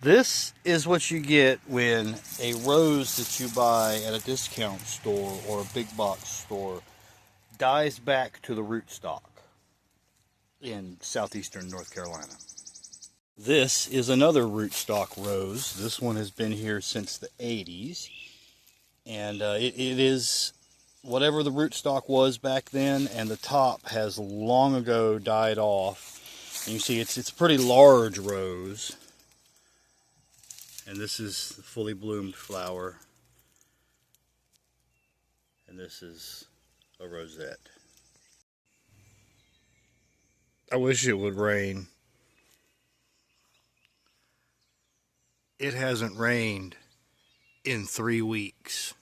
This is what you get when a rose that you buy at a discount store or a big box store dies back to the rootstock in southeastern North Carolina. This is another rootstock rose. This one has been here since the 80s. And it is whatever the rootstock was back then, and the top has long ago died off. And you see it's a pretty large rose. And this is the fully bloomed flower. And this is a rosette. I wish it would rain. It hasn't rained in 3 weeks.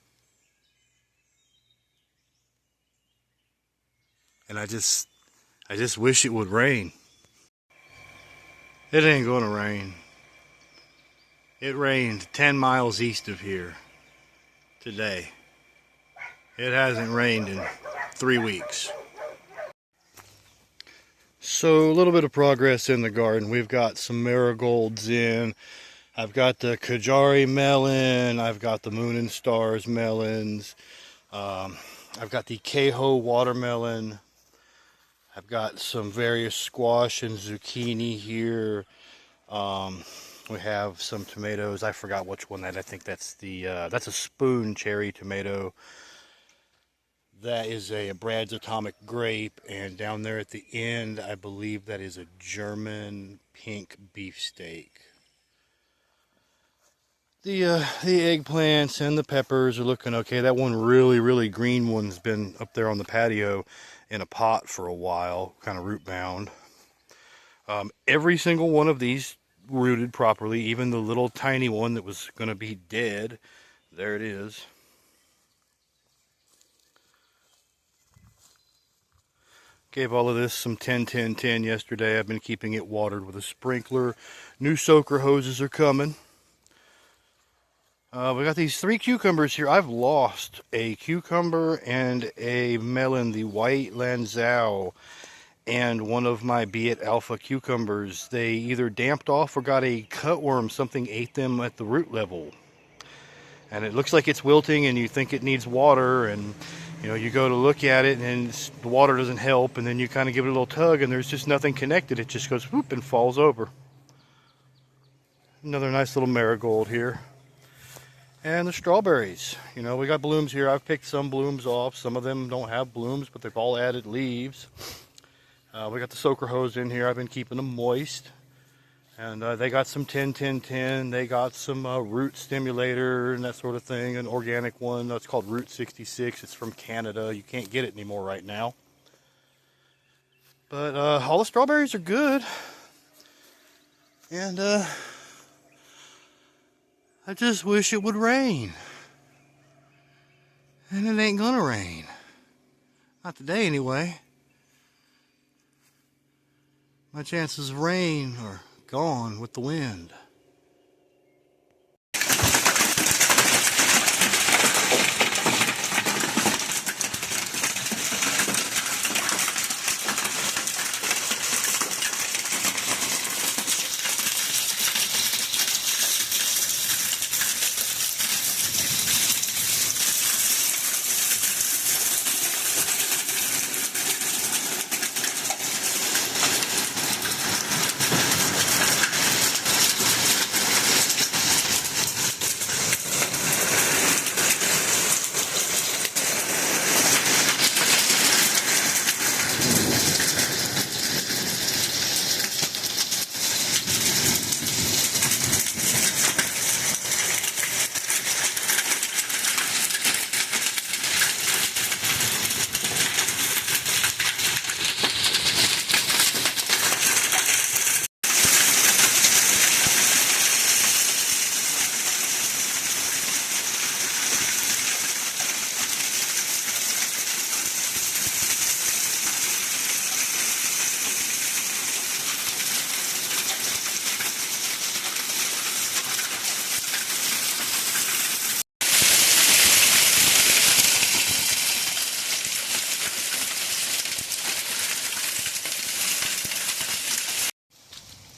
And I just wish it would rain. It ain't gonna rain. It rained 10 miles east of here today. It hasn't rained in 3 weeks. So a little bit of progress in the garden. We've got some marigolds in. I've got the Kajari melon. I've got the Moon and Stars melons. I've got the Keho watermelon. I've got some various squash and zucchini here. We have some tomatoes. I forgot which one that. I think that's that's a spoon cherry tomato. That is a Brad's Atomic Grape, and down there at the end, I believe that is a German pink beefsteak. The eggplants and the peppers are looking okay. That one really green one's been up there on the patio in a pot for a while, kind of root bound. Every single one of these rooted properly, even the little tiny one that was going to be dead. There it is. Gave all of this some 10-10-10 yesterday. I've been keeping it watered with a sprinkler. New soaker hoses are coming. We got these 3 cucumbers here. I've lost a cucumber and a melon, the white Lanzhou, and one of my Be It Alpha cucumbers. They either damped off or got a cutworm. Something ate them at the root level. And it looks like it's wilting, and you think it needs water, and you know, you go to look at it and the water doesn't help, and then you kind of give it a little tug and there's just nothing connected. It just goes whoop and falls over. Another nice little marigold here. And the strawberries. You know, we got blooms here. I've picked some blooms off. Some of them don't have blooms, but they've all added leaves. We got the soaker hose in here. I've been keeping them moist. And they got some 10-10-10. They got some root stimulator and that sort of thing. An organic one that's called Root 66. It's from Canada. You can't get it anymore right now. But all the strawberries are good. And I just wish it would rain. And it ain't gonna rain. Not today anyway. My chances of rain are gone with the wind.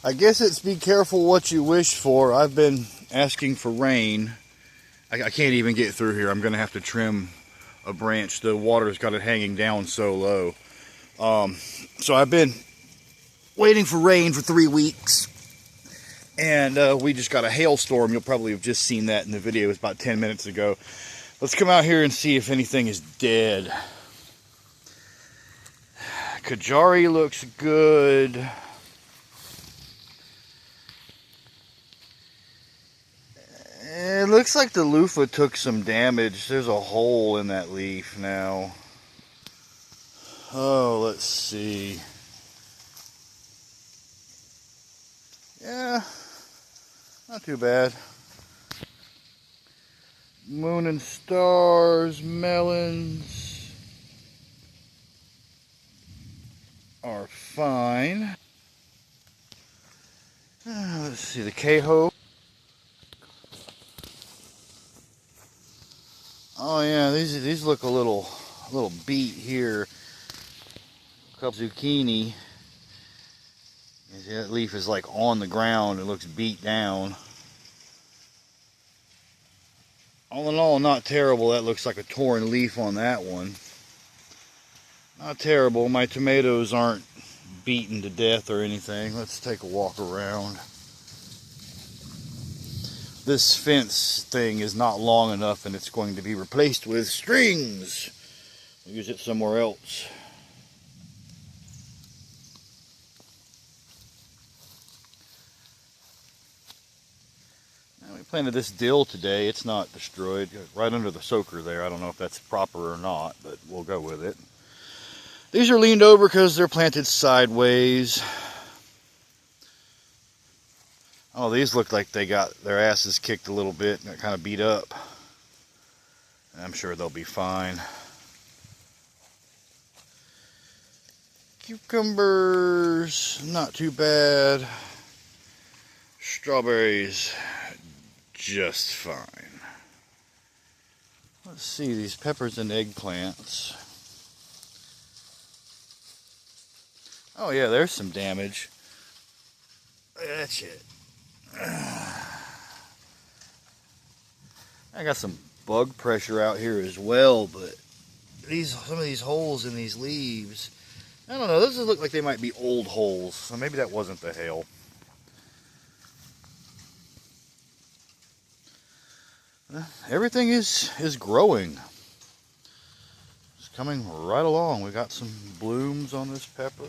I guess it's be careful what you wish for. I've been asking for rain. I can't even get through here. I'm going to have to trim a branch. The water's got it hanging down so low. So I've been waiting for rain for 3 weeks. And we just got a hailstorm. You'll probably have just seen that in the video. It was about 10 minutes ago. Let's come out here and see if anything is dead. Kajari looks good. It looks like the loofah took some damage. There's a hole in that leaf now. Oh, let's see. Yeah, not too bad. Moon and Stars, melons are fine. Let's see, the Keho. Oh yeah, these look a little beat here. A couple zucchini. That leaf is like on the ground. It looks beat down. All in all, not terrible. That looks like a torn leaf on that one. Not terrible. My tomatoes aren't beaten to death or anything. Let's take a walk around. This fence thing is not long enough and it's going to be replaced with strings. We'll use it somewhere else. Now, we planted this dill today. It's not destroyed. Right under the soaker there. I don't know if that's proper or not, but we'll go with it. These are leaned over because they're planted sideways. Oh, these look like they got their asses kicked a little bit and got kind of beat up. I'm sure they'll be fine. Cucumbers, not too bad. Strawberries, just fine. Let's see, these peppers and eggplants. Oh yeah, there's some damage. That's it. I got some bug pressure out here as well, but some of these holes in these leaves, I don't know, those look like they might be old holes, so maybe that wasn't the hail. Everything is growing. It's coming right along. We got some blooms on this pepper.